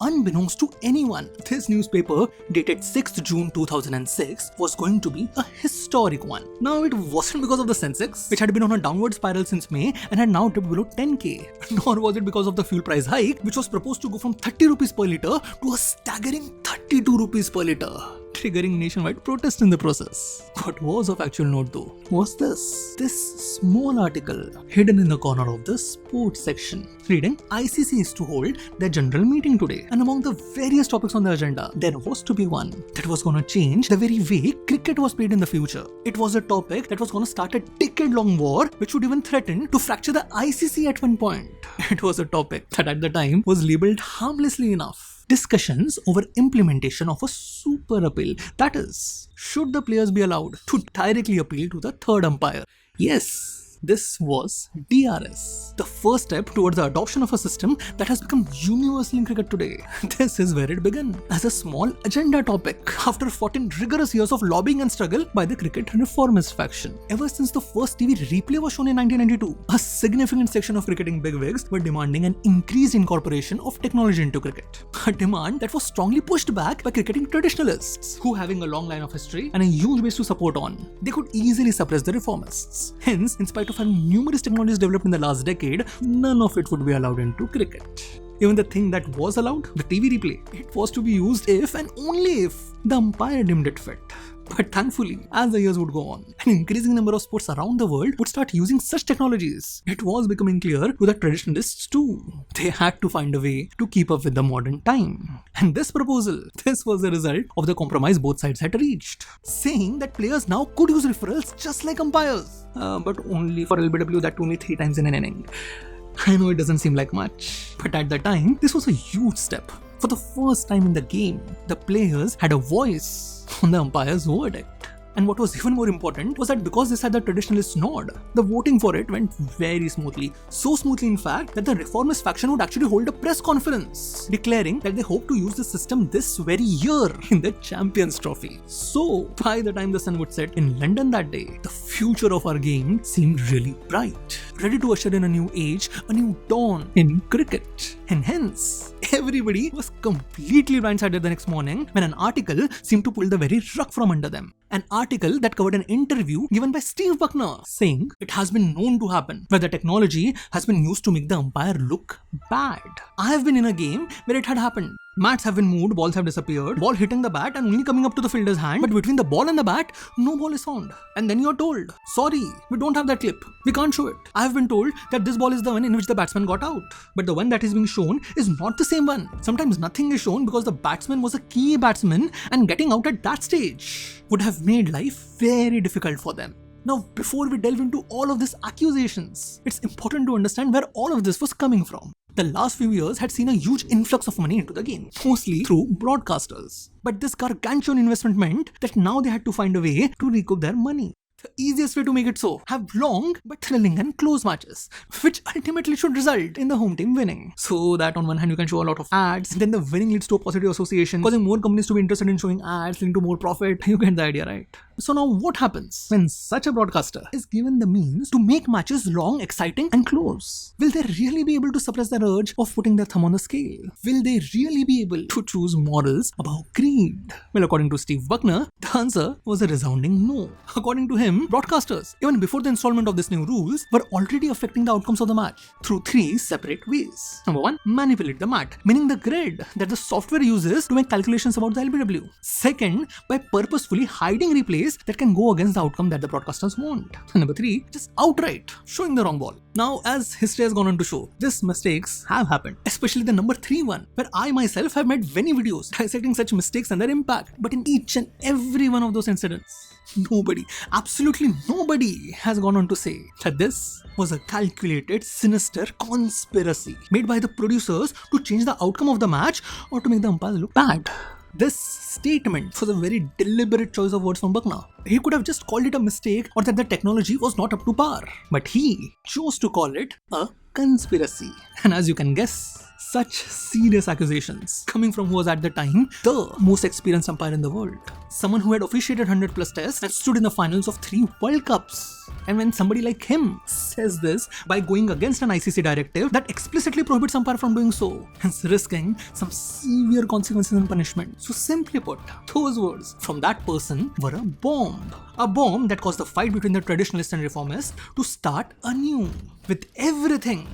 Unbeknownst to anyone, this newspaper, dated 6th June 2006, was going to be a historic one. Now, it wasn't because of the Sensex, which had been on a downward spiral since May and had now dipped below 10k. Nor was it because of the fuel price hike, which was proposed to go from 30 rupees per litre to a staggering 32 rupees per litre, triggering nationwide protest in the process. What was of actual note though was this small article hidden in the corner of the sports section, reading, ICC is to hold their general meeting today, and among the various topics on the agenda, there was to be one that was gonna change the very way cricket was played in the future. It was a topic that was gonna start a decade-long war which would even threaten to fracture the ICC at one point. It was a topic that at the time was labelled harmlessly enough. Discussions over implementation of a super appeal. That is, should the players be allowed to directly appeal to the third umpire? Yes, this was DRS, the first step towards the adoption of a system that has become universal in cricket today. This is where it began, as a small agenda topic after 14 rigorous years of lobbying and struggle by the cricket reformist faction. Ever since the first TV replay was shown in 1992, a significant section of cricketing bigwigs were demanding an increased incorporation of technology into cricket. A demand that was strongly pushed back by cricketing traditionalists, who, having a long line of history and a huge base to support on, they could easily suppress the reformists. Hence, in spite of having numerous technologies developed in the last decade, none of it would be allowed into cricket. Even the thing that was allowed, the TV replay, it was to be used if and only if the umpire deemed it fit. But thankfully, as the years would go on, an increasing number of sports around the world would start using such technologies. It was becoming clear to the traditionalists too. They had to find a way to keep up with the modern time. And this proposal, this was the result of the compromise both sides had reached, saying that players now could use referrals just like umpires, but only for LBW, that only 3 times in an inning. I know it doesn't seem like much, but at the time, this was a huge step. For the first time in the game, the players had a voice on the umpire's verdict. And what was even more important was that because this had the traditionalist nod, the voting for it went very smoothly. So smoothly, in fact, that the reformist faction would actually hold a press conference declaring that they hope to use the system this very year in the Champions Trophy. So, by the time the sun would set in London that day, the future of our game seemed really bright, ready to usher in a new age, a new dawn in cricket. And hence, everybody was completely blindsided the next morning when an article seemed to pull the very rug from under them. An article that covered an interview given by Steve Bucknor, saying it has been known to happen where the technology has been used to make the umpire look bad. I have been in a game where it had happened. Mats have been moved, balls have disappeared, ball hitting the bat and only coming up to the fielder's hand, but between the ball and the bat, no ball is found. And then you're told, sorry, we don't have that clip, we can't show it. I have been told that this ball is the one in which the batsman got out, but the one that is being shown is not the same one. Sometimes nothing is shown because the batsman was a key batsman and getting out at that stage would have made life very difficult for them. Now, before we delve into all of these accusations, it's important to understand where all of this was coming from. The last few years had seen a huge influx of money into the game, mostly through broadcasters. But this gargantuan investment meant that now they had to find a way to recoup their money. The easiest way to make it so, have long but thrilling and close matches, which ultimately should result in the home team winning. So that on one hand you can show a lot of ads, then the winning leads to a positive association, causing more companies to be interested in showing ads, leading to more profit. You get the idea, right? So now what happens when such a broadcaster is given the means to make matches long, exciting and close? Will they really be able to suppress their urge of putting their thumb on the scale? Will they really be able to choose morals above greed? Well, according to Steve Bucknor, the answer was a resounding no. According to him, broadcasters, even before the installment of these new rules, were already affecting the outcomes of the match through 3 separate ways. Number 1, manipulate the mat, meaning the grid that the software uses to make calculations about the LBW. Second, by purposefully hiding replays that can go against the outcome that the broadcasters want. And number 3, just outright showing the wrong ball. Now, as history has gone on to show, these mistakes have happened, especially the number 3 one, where I myself have made many videos dissecting such mistakes and their impact. But in each and every one of those incidents, nobody, absolutely nobody has gone on to say that this was a calculated, sinister conspiracy made by the producers to change the outcome of the match or to make the umpires look bad. This statement was a very deliberate choice of words from Bucknor. He could have just called it a mistake or that the technology was not up to par. But he chose to call it a conspiracy. And as you can guess, such serious accusations coming from who was at the time the most experienced umpire in the world. Someone who had officiated 100 plus tests and stood in the finals of 3 World Cups. And when somebody like him says this by going against an ICC directive that explicitly prohibits umpire from doing so, hence risking some severe consequences and punishment. So simply put, those words from that person were a bomb. A bomb that caused the fight between the traditionalists and reformists to start anew, with everything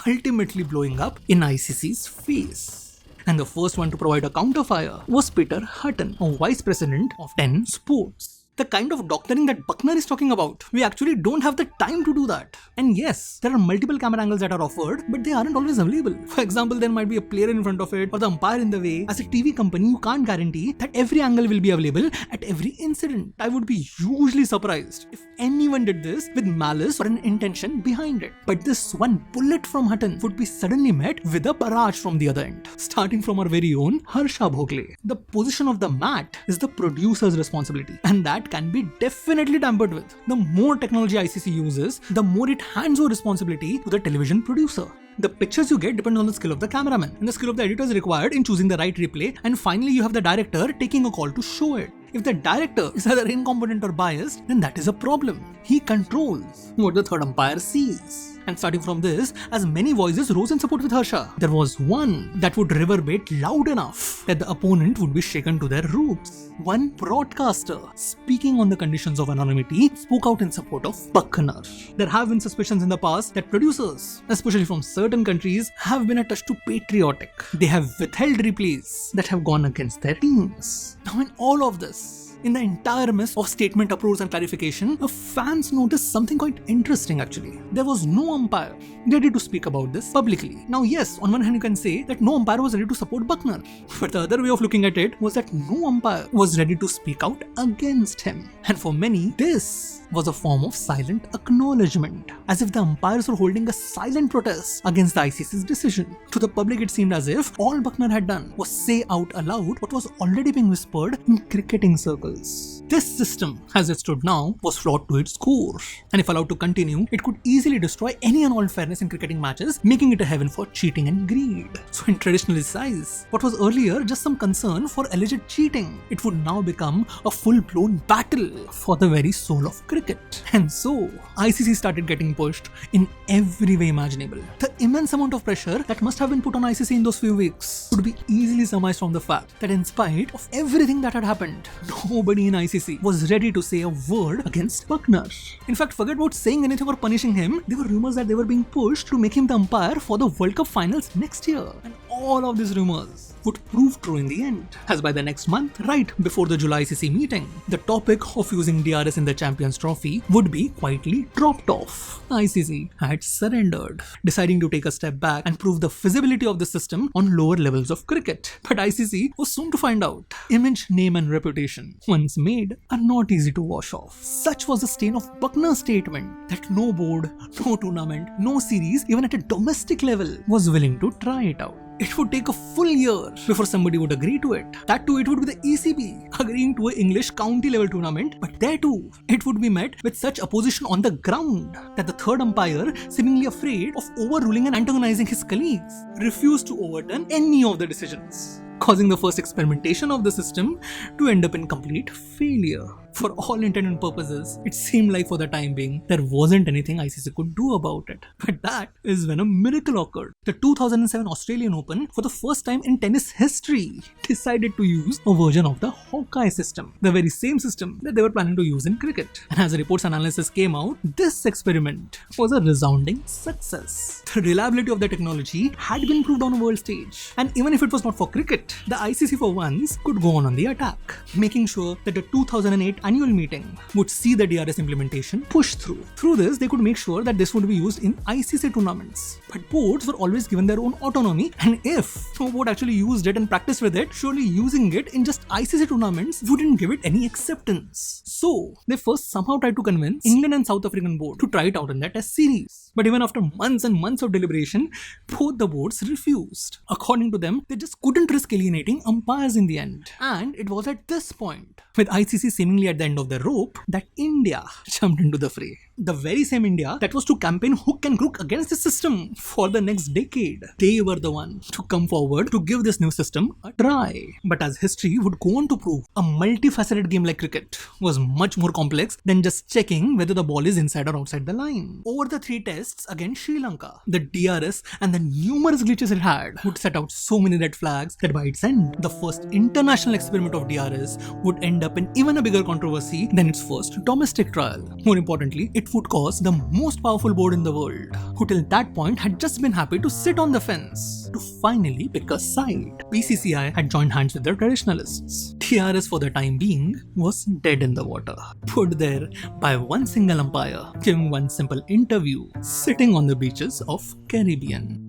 ultimately blowing up in ICC's face. And the first one to provide a counterfire was Peter Hutton, a vice president of 10 Sports. The kind of doctoring that Bucknor is talking about, we actually don't have the time to do that. And yes, there are multiple camera angles that are offered, but they aren't always available. For example, there might be a player in front of it or the umpire in the way. As a TV company, you can't guarantee that every angle will be available at every incident. I would be hugely surprised if anyone did this with malice or an intention behind it. But this one bullet from Hutton would be suddenly met with a barrage from the other end, starting from our very own Harsha Bhogle. The position of the mat is the producer's responsibility, and that can be definitely tampered with. The more technology ICC uses, the more it hands over responsibility to the television producer. The pictures you get depend on the skill of the cameraman, and the skill of the editor is required in choosing the right replay, and finally you have the director taking a call to show it. If the director is either incompetent or biased, then that is a problem. He controls what the third umpire sees. And starting from this, as many voices rose in support with Harsha, there was one that would reverberate loud enough that the opponent would be shaken to their roots. One broadcaster, speaking on the conditions of anonymity, spoke out in support of Bucknor. There have been suspicions in the past that producers, especially from certain countries, have been a touch too patriotic. They have withheld replays that have gone against their teams. Now in all of this, in the entire mess of statement uproars and clarification, the fans noticed something quite interesting actually. There was no umpire ready to speak about this publicly. Now yes, on one hand you can say that no umpire was ready to support Bucknor, but the other way of looking at it was that no umpire was ready to speak out against him. And for many, this was a form of silent acknowledgement, as if the umpires were holding a silent protest against the ICC's decision. To the public it seemed as if all Bucknor had done was say out aloud what was already being whispered in cricketing circles. This system, as it stood now, was flawed to its core, and if allowed to continue, it could easily destroy any and all fairness in cricketing matches, making it a heaven for cheating and greed. So in traditionalist eyes, what was earlier just some concern for alleged cheating, it would now become a full-blown battle for the very soul of cricket. And so, ICC started getting pushed in every way imaginable. The immense amount of pressure that must have been put on ICC in those few weeks could be easily surmised from the fact that in spite of everything that had happened, nobody in ICC was ready to say a word against Bucknor. In fact, forget about saying anything or punishing him, there were rumors that they were being pushed to make him the umpire for the World Cup finals next year. And all of these rumors would prove true in the end, as by the next month, right before the July ICC meeting, the topic of using DRS in the Champions Trophy would be quietly dropped off. ICC had surrendered, deciding to take a step back and prove the feasibility of the system on lower levels of cricket. But ICC was soon to find out. Image, name and reputation, once made, are not easy to wash off. Such was the stain of Bucknor's statement that no board, no tournament, no series, even at a domestic level, was willing to try it out. It would take a full year before somebody would agree to it. That too, it would be the ECB agreeing to an English county level tournament, but there too, it would be met with such opposition on the ground that the third umpire, seemingly afraid of overruling and antagonizing his colleagues, refused to overturn any of the decisions, causing the first experimentation of the system to end up in complete failure. For all intent and purposes, it seemed like for the time being, there wasn't anything ICC could do about it. But that is when a miracle occurred. The 2007 Australian Open, for the first time in tennis history, decided to use a version of the Hawkeye system, the very same system that they were planning to use in cricket. And as the reports and analysis came out, this experiment was a resounding success. The reliability of the technology had been proved on a world stage. And even if it was not for cricket, the ICC for once could go on the attack, making sure that the 2008 annual meeting would see the DRS implementation push through. Through this, they could make sure that this would be used in ICC tournaments. But boards were always given their own autonomy, and if no board actually used it and practiced with it, surely using it in just ICC tournaments wouldn't give it any acceptance. So, they first somehow tried to convince England and South African board to try it out in their test series. But even after months and months of deliberation, both the boards refused. According to them, they just couldn't risk alienating umpires in the end. And it was at this point, with ICC seemingly at the end of the rope, that India jumped into the fray. the very same India that was to campaign hook and crook against the system for the next decade. They were the one to come forward to give this new system a try. But as history would go on to prove, a multifaceted game like cricket was much more complex than just checking whether the ball is inside or outside the line. Over the 3 tests against Sri Lanka, the DRS and the numerous glitches it had would set out so many red flags that by its end, the first international experiment of DRS would end up in even a bigger controversy than its first domestic trial. More importantly, it would cause the most powerful board in the world, who till that point had just been happy to sit on the fence, to finally pick a side. BCCI had joined hands with the traditionalists. DRS for the time being was dead in the water, put there by one single umpire giving one simple interview, sitting on the beaches of Caribbean.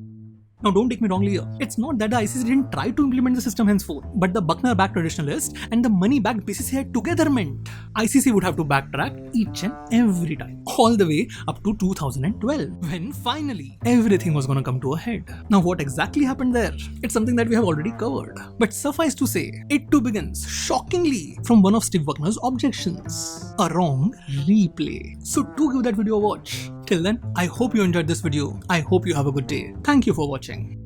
Now don't take me wrongly here, it's not that the ICC didn't try to implement the system henceforth, but the Bucknor backed traditionalists and the money-backed BCCI together meant ICC would have to backtrack each and every time, all the way up to 2012, when finally everything was gonna come to a head. Now what exactly happened there? It's something that we have already covered, but suffice to say, it too begins, shockingly, from one of Steve Bucknor's objections: a wrong replay. So do give that video a watch. Till then, I hope you enjoyed this video. I hope you have a good day. Thank you for watching.